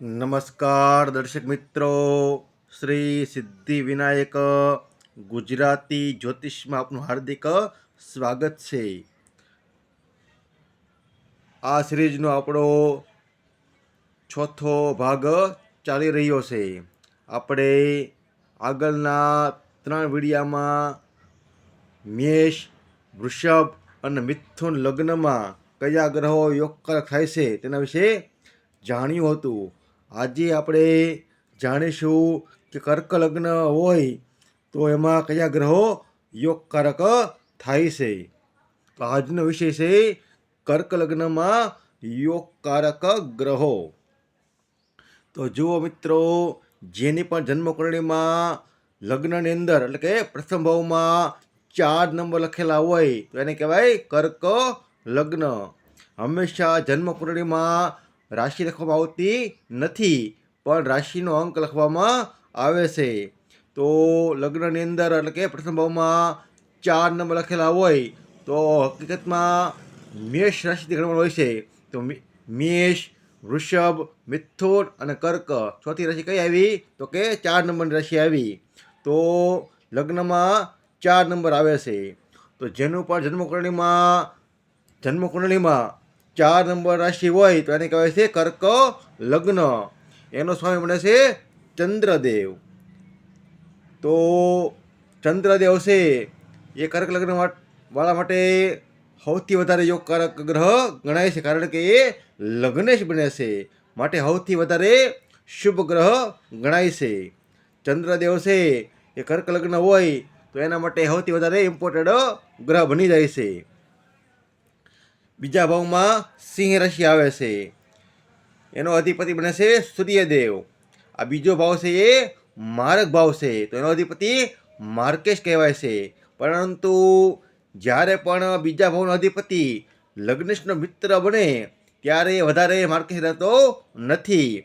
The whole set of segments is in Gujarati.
નમસ્કાર દર્શક મિત્રો, શ્રી સિદ્ધિ વિનાયક ગુજરાતી જ્યોતિષમાં આપનું હાર્દિક સ્વાગત છે. આ સિરીઝનો આપણો ચોથો ભાગ ચાલી રહ્યો છે. આપણે આગળના 3 વિડીયામાં મેષ, વૃષભ અને મિથુન લગ્નમાં કયા ગ્રહો યોગકારક થાય છે તેના વિશે જાણ્યું હતું. આજે આપણે જાણીશું કે કર્ક લગ્ન હોય તો એમાં કયા ગ્રહો યોગકારક થાય છે. તો આજનો વિષય છે કર્ક લગ્નમાં યોગકારક ગ્રહો. તો જુઓ મિત્રો, જેની પણ જન્મકુંડળીમાં લગ્નની અંદર એટલે કે પ્રથમ ભાવમાં 4 નંબર લખેલા હોય તો એને કહેવાય કર્ક લગ્ન. હંમેશા જન્મકુંડળીમાં રાશિ લખવામાં આવતી નથી, પણ રાશિનો અંક લખવામાં આવે છે. તો લગ્નની અંદર એટલે કે પ્રથમ ભાવમાં 4 નંબર લખેલા હોય તો હકીકતમાં મેષ રાશિથી ગણવાનું હોય છે. તો મેષ, વૃષભ, મિથુન અને કર્ક, ચોથી રાશિ કઈ આવી તો કે 4 નંબરની રાશિ આવી. તો લગ્નમાં 4 નંબર આવે છે. તો જેનું પણ જન્મકુંડળીમાં 4 નંબર રાશિ હોય તો એને કહેવાય છે કર્ક લગ્ન. એનો સ્વામી બને છે ચંદ્રદેવ. તો ચંદ્રદેવ છે એ કર્ક લગ્ન વાળા માટે સૌથી વધારે યોગકારક ગ્રહ ગણાય છે, કારણ કે એ લગ્નેશ બને છે, માટે સૌથી વધારે શુભ ગ્રહ ગણાય છે. ચંદ્રદેવ છે એ કર્ક લગ્ન હોય તો એના માટે સૌથી વધારે ઇમ્પોર્ટન્ટ ગ્રહ બની જાય છે. બીજા ભાવમાં સિંહ રાશિ આવે છે. એનો અધિપતિ બને છે સૂર્યદેવ. આ બીજો ભાવ છે એ માર્ગ ભાવ છે, તો એનો અધિપતિ માર્કેશ કહેવાય છે. પરંતુ જ્યારે પણ બીજા ભાવનો અધિપતિ લગ્નેશનો મિત્ર બને ત્યારે વધારે માર્કેશ રહેતો નથી.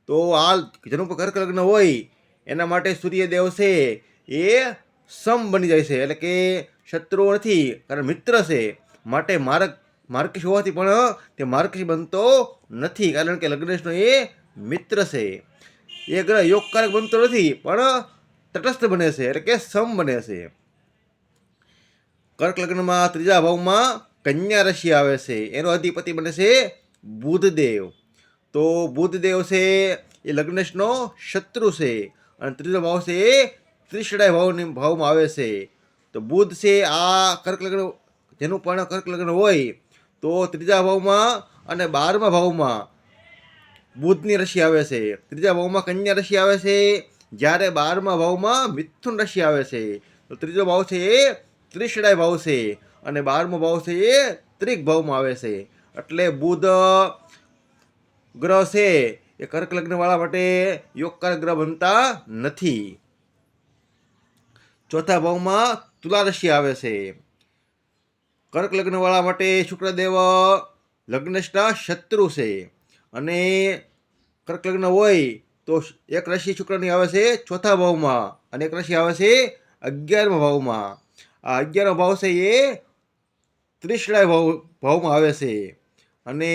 તો આ જેનું પર કર્ક લગ્ન હોય એના માટે સૂર્યદેવ છે એ સમ બની જાય છે, એટલે કે શત્રુ નથી, કારણ મિત્ર છે. માટે માર્કેશ હોવાથી પણ તે માર્કેશ બનતો નથી, કારણ કે લગ્નેશનો એ મિત્ર છે. એ ગ્રહ યોગકારક બનતો નથી, પણ તટસ્થ બને છે, એટલે કે સમ બને છે. કર્ક લગ્નમાં ત્રીજા ભાવમાં કન્યા રાશિ આવે છે. એનો અધિપતિ બને છે બુધદેવ. તો બુધદેવ છે એ લગ્નેશનો શત્રુ છે, અને ત્રીજો ભાવ છે એ ત્રિશડાય ભાવમાં આવે છે. તો બુધ છે આ કર્ક લગ્ન, જેનું પણ કર્ક લગ્ન હોય તો ત્રીજા ભાવમાં અને 12મા ભાવમાં બુધની રાશિ આવે છે. ત્રીજા ભાવમાં કન્યા રાશિ આવે છે, જ્યારે 12મા ભાવમાં મિથુન રાશિ આવે છે. તો ત્રીજો ભાવ છે એ ત્રિશડાય ભાવ છે, અને 12મો ભાવ છે એ ત્રિક ભાવમાં આવે છે. એટલે બુધ ગ્રહ છે એ કર્ક લગ્ન વાળા માટે યોગકારક ગ્રહ બનતા નથી. ચોથા ભાવમાં તુલા રાશિ આવે છે. કર્ક લગ્ન વાળા માટે શુક્રદેવ લગ્નેશના શત્રુ છે, અને કર્ક લગ્ન હોય તો એક રાશિ શુક્રની આવે છે ચોથા ભાવમાં, અને એક રાશિ આવે છે 11મા ભાવમાં. આ 11મો ભાવ છે એ ત્રિશડાય ભાવમાં આવે છે. અને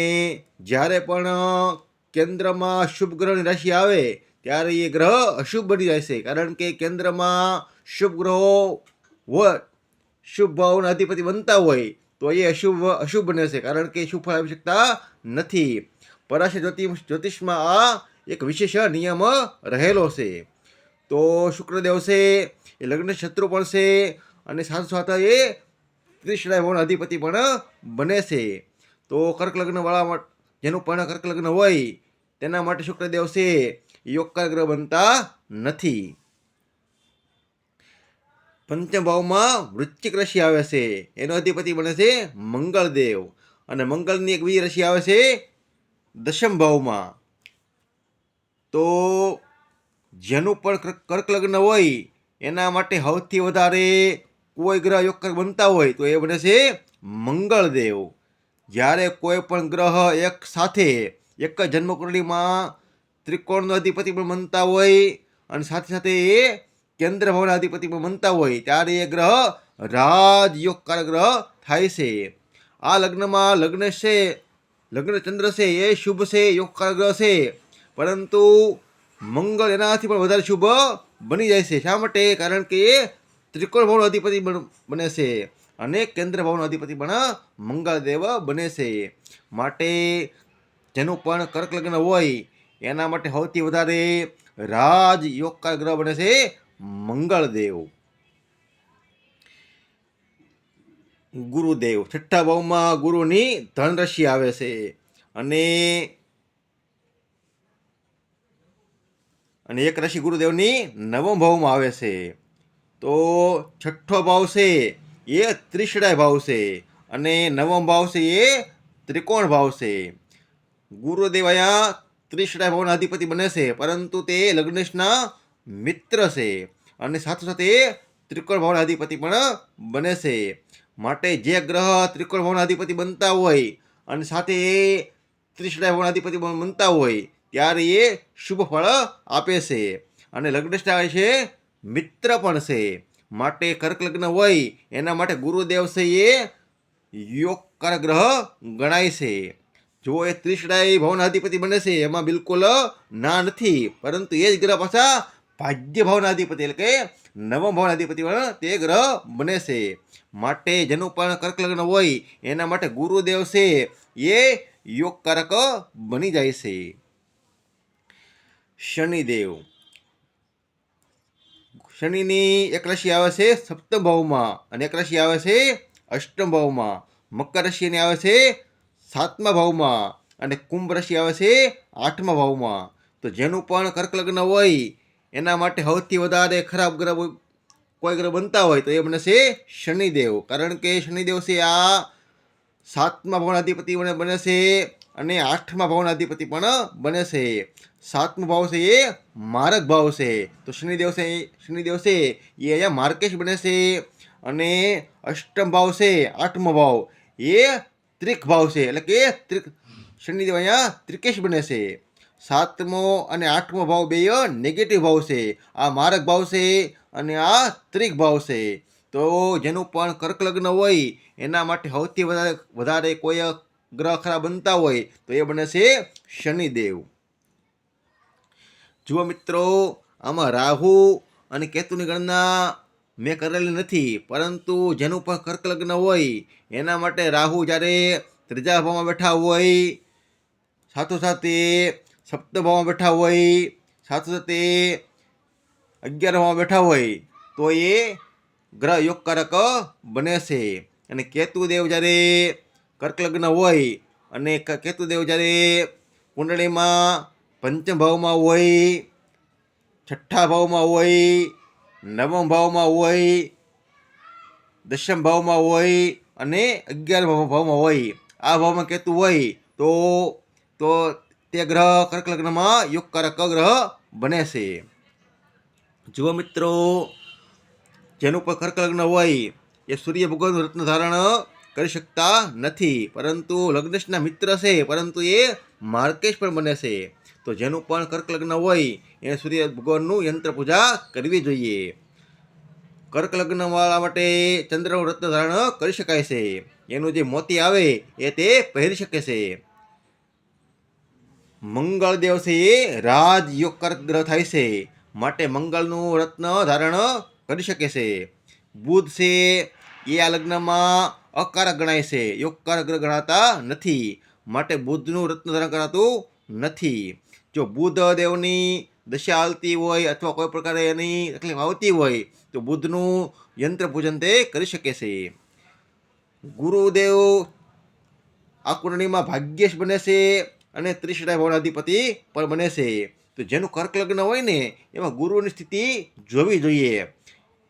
જ્યારે પણ કેન્દ્રમાં શુભ ગ્રહની રાશિ આવે ત્યારે એ ગ્રહ અશુભ બની જાય છે, કારણ કે કેન્દ્રમાં શુભ ગ્રહો શુભ ભાવના અધિપતિ બનતા હોય તો એ અશુભ બને છે, કારણ કે શુભ ફળ આવી શકતા નથી. પરાશર જ્યોતિષમાં આ એક વિશેષ નિયમ રહેલો છે. તો શુક્રદેવ છે એ લગ્ન શત્રુ પણ છે, અને સાથે એ ત્રિશડાય ભાવના અધિપતિ પણ બને છે. તો કર્ક લગ્ન વાળા જેનું પણ કર્ક લગ્ન હોય તેના માટે શુક્રદેવ છે યોગકાર ગ્રહ બનતા નથી. પંચમ ભાવમાં વૃશ્ચિક રાશિ આવે છે. એનો અધિપતિ બને છે મંગળદેવ, અને મંગળની એક બીજી રાશિ આવે છે દશમ ભાવમાં. તો જેનું પણ કર્ક લગ્ન હોય એના માટે સૌથી વધારે કોઈ ગ્રહ યોગકારક બનતા હોય તો એ બને છે મંગળદેવ. જ્યારે કોઈ પણ ગ્રહ એક સાથે એક જ જન્મકુંડળીમાં ત્રિકોણનો અધિપતિ પણ બનતા હોય અને સાથે સાથે એ કેન્દ્ર ભાવના અધિપતિ પણ બનતા હોય ત્યારે એ ગ્રહ રાજયોગકારક ગ્રહ થાય છે. આ લગ્નમાં લગ્ન ચંદ્ર છે એ શુભ છે, યોગકારક ગ્રહ છે, પરંતુ મંગળ એનાથી પણ વધારે શુભ બની જાય છે. શા માટે? કારણ કે એ ત્રિકોણ ભાવનો અધિપતિ બને છે અને કેન્દ્ર ભાવનો અધિપતિ પણ મંગળદેવ બને છે. માટે જેનું પણ કર્ક લગ્ન હોય એના માટે સૌથી વધારે રાજ યોગકાર ગ્રહ બને છે મંગળદેવ. ગુરુદેવ છઠ્ઠા ભાવમાં ગુરુની ધન રાશિ આવે છે અને એક રાશિ ગુરુદેવની નવમ ભાવમાં આવે છે. તો છઠ્ઠો ભાવ છે એ ત્રિશડાય ભાવ છે અને નવમ ભાવ છે એ ત્રિકોણ ભાવ છે. ગુરુદેવ અહીંયા ત્રિશડાય ભાવના અધિપતિ બને છે, પરંતુ તે લગ્નેશના મિત્ર છે અને સાથે સાથે ત્રિકોણ ભાવના અધિપતિ પણ બને છે. માટે જે ગ્રહ ત્રિકોણ ભાવના અધિપતિ બનતા હોય અને સાથે એ ત્રિશડાય ભાવના અધિપતિ બનતા હોય ત્યારે એ શુભ ફળ આપે છે અને લગ્નેશના છે મિત્ર પણ છે. માટે કર્ક લગ્ન હોય એના માટે ગુરુદેવ છે એ યોગકારક ગ્રહ ગણાય છે. જો એ ત્રિશડાય ભાવના અધિપતિ બને છે એમાં બિલકુલ ના નથી, પરંતુ એ જ ગ્રહ પાછા ભાગ્ય ભાવના અધિપતિ એટલે કે નવમ ભાવના અધિપતિ પણ તે ગ્રહ બને છે. માટે જેનું પણ કર્ક લગ્ન હોય એના માટે ગુરુદેવ છે એ યોગકારક બની જાય છે. શનિદેવ શનિની એક રાશિ આવે છે સપ્તમ ભાવમાં અને એક રાશિ આવે છે અષ્ટમ ભાવમાં. મકર રાશિની આવે છે સાતમા ભાવમાં અને કુંભ રાશિ આવે છે આઠમા ભાવમાં. તો જેનું પણ કર્ક લગ્ન હોય એના માટે સૌથી વધારે ખરાબ ગ્રહ કોઈ ગ્રહ બનતા હોય તો એ બને છે શનિદેવ. કારણ કે શનિદેવ છે આ સાતમા ભાવના અધિપતિ બને છે અને આઠમા ભાવના અધિપતિ પણ બને છે. સાતમો ભાવ છે એ મારક ભાવ છે. તો શનિદેવ છે એ અહીંયા માર્કેશ બને છે અને અષ્ટમ ભાવ છે આઠમો ભાવ એ ત્રિક ભાવ છે એટલે કે શનિદેવ અહીંયા ત્રિકેશ બને છે. સાતમો અને આઠમો ભાવ બે નેગેટિવ ભાવ છે. આ મારક ભાવ છે અને આ ત્રિક ભાવ છે. તો જેનું પણ કર્ક લગ્ન હોય એના માટે સૌથી વધારે કોઈ ગ્રહ ખરાબ બનતા હોય તો એ બને છે શનિદેવ. જુઓ મિત્રો, આમાં રાહુ અને કેતુની ગણના મેં કરેલી નથી, પરંતુ જેનું પણ કર્ક લગ્ન હોય એના માટે રાહુ જ્યારે ત્રીજા ભાવમાં બેઠા હોય, સાથોસાથે સપ્તમ ભાવમાં બેઠા હોય, સાથે 11 ભાવમાં બેઠા હોય તો એ ગ્રહ યોગકારક બને છે. અને કેતુદેવ જ્યારે કર્ક લગ્ન હોય અને કેતુદેવ જ્યારે કુંડળીમાં પંચમ ભાવમાં હોય, છઠ્ઠા ભાવમાં હોય, નવમ ભાવમાં હોય, દશમ ભાવમાં હોય અને 11 ભાવમાં હોય, આ ભાવમાં કેતુ હોય તો તે ગ્રહ કર્ક લગ્નમાં યોગકારક ગ્રહ બને છે. જુઓ મિત્રો, જેનું પણ કર્ક લગ્ન હોય એ સૂર્ય ભગવાનનું રત્ન ધારણ કરી શકતા નથી, પરંતુ લગ્નેશના મિત્ર છે, પરંતુ એ માર્કેશ પણ બને છે. તો જેનું પણ કર્ક લગ્ન હોય એને સૂર્ય ભગવાનનું યંત્ર પૂજા કરવી જોઈએ. કર્ક લગ્નવાળા માટે ચંદ્રનું રત્ન ધારણ કરી શકાય છે. એનું જે મોતી આવે એ તે પહેરી શકે છે. મંગળદેવ છે એ રાજ યોગકારક ગ્રહ થાય છે, માટે મંગળનું રત્ન ધારણ કરી શકે છે. બુધ છે એ આ લગ્નમાં અકારક ગણાય છે, યોગકારક ગ્રહ ગણાતા નથી, માટે બુધનું રત્ન ધારણ કરાતું નથી. જો બુધ દેવની દશા હાલતી હોય અથવા કોઈ પ્રકારે એની તકલીફ આવતી હોય તો બુધનું યંત્ર પૂજન તે કરી શકે છે. ગુરુદેવ આ કુંડળીમાં ભાગ્યેશ બને છે અને ત્રિશડાય ભાવના અધિપતિ પણ બને છે. તો જેનું કર્ક લગ્ન હોય ને એમાં ગુરુની સ્થિતિ જોવી જોઈએ,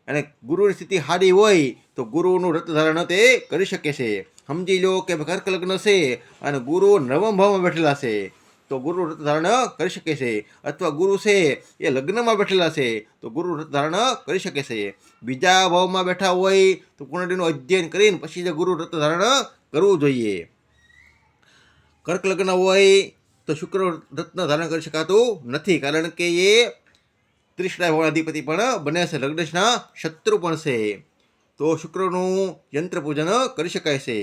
અને ગુરુની સ્થિતિ સારી હોય તો ગુરુનું રત્ન ધારણ તે કરી શકે છે. સમજી લો કે કર્ક લગ્ન છે અને ગુરુ નવમ ભાવમાં બેઠેલા છે તો ગુરુ રત્ન ધારણ કરી શકે છે, અથવા ગુરુ છે એ લગ્નમાં બેઠેલા છે તો ગુરુ રત્ન ધારણ કરી શકે છે. બીજા ભાવમાં બેઠા હોય તો કુંડળીનું અધ્યયન કરીને પછી જ ગુરુ રત્ન ધારણ કરવું જોઈએ. કર્ક લગ્ન હોય તો શુક્ર રત્ન ધારણ કરી શકાતું નથી, કારણ કે એ ત્રિશડાય ભાવના અધિપતિ પણ બને છે, લગ્નેશના શત્રુ પણ છે. તો શુક્રનું યંત્ર પૂજન કરી શકાય છે.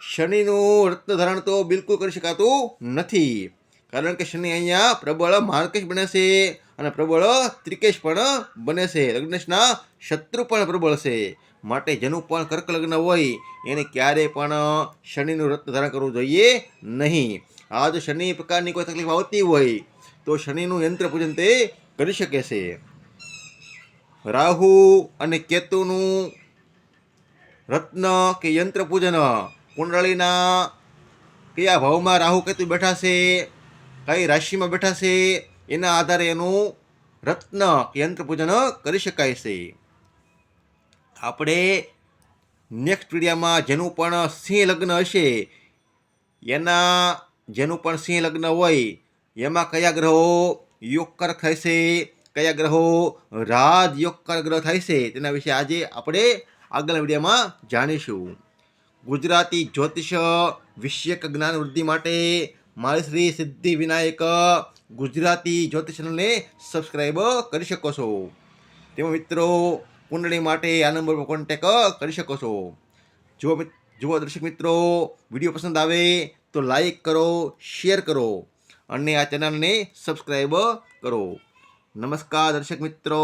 શનિનું રત્ન ધારણ તો બિલકુલ કરી શકાતું નથી, કારણ કે શનિ અહીંયા પ્રબળ માર્કેશ બને છે અને પ્રબળ ત્રિકેશ પણ બને છે. લગ્નેશના શત્રુ પણ પ્રબળ છે. માટે જેનું પણ કર્ક લગ્ન હોય એને ક્યારેય પણ શનિનું રત્ન ધારણ કરવું જોઈએ નહીં. આ જો શનિ પ્રકારની કોઈ તકલીફ આવતી હોય તો શનિનું યંત્ર પૂજન તે કરી શકે છે. રાહુ અને કેતુનું રત્ન કે યંત્ર પૂજન કુંડળીના કયા ભાવમાં રાહુ કેતુ બેઠા છે, કઈ રાશિમાં બેઠા છે, એના આધારે એનું રત્ન કે યંત્ર પૂજન કરી શકાય છે. આપણે નેક્સ્ટ વિડીયોમાં જેનું પણ સિંહ લગ્ન હશે એના જેનું પણ સિંહ લગ્ન હોય એમાં કયા ગ્રહો યોગકારક થાય છે, કયા ગ્રહો રાજ યોગકારક ગ્રહ થાય છે તેના વિશે આજે આપણે આગળના વિડીયોમાં જાણીશું. ગુજરાતી જ્યોતિષ વિષયક જ્ઞાન વૃદ્ધિ માટે મારી શ્રી સિદ્ધિ વિનાયક ગુજરાતી જ્યોતિષ ચેનલને સબસ્ક્રાઈબ કરી શકો છો. તેમાં મિત્રો કુંડળી માટે આ નંબર પર કોન્ટેક કરી શકો છો. જો દર્શક મિત્રો વિડીયો પસંદ આવે તો લાઈક કરો, શેર કરો અને આ ચેનલને સબસ્ક્રાઈબ કરો. નમસ્કાર દર્શક મિત્રો.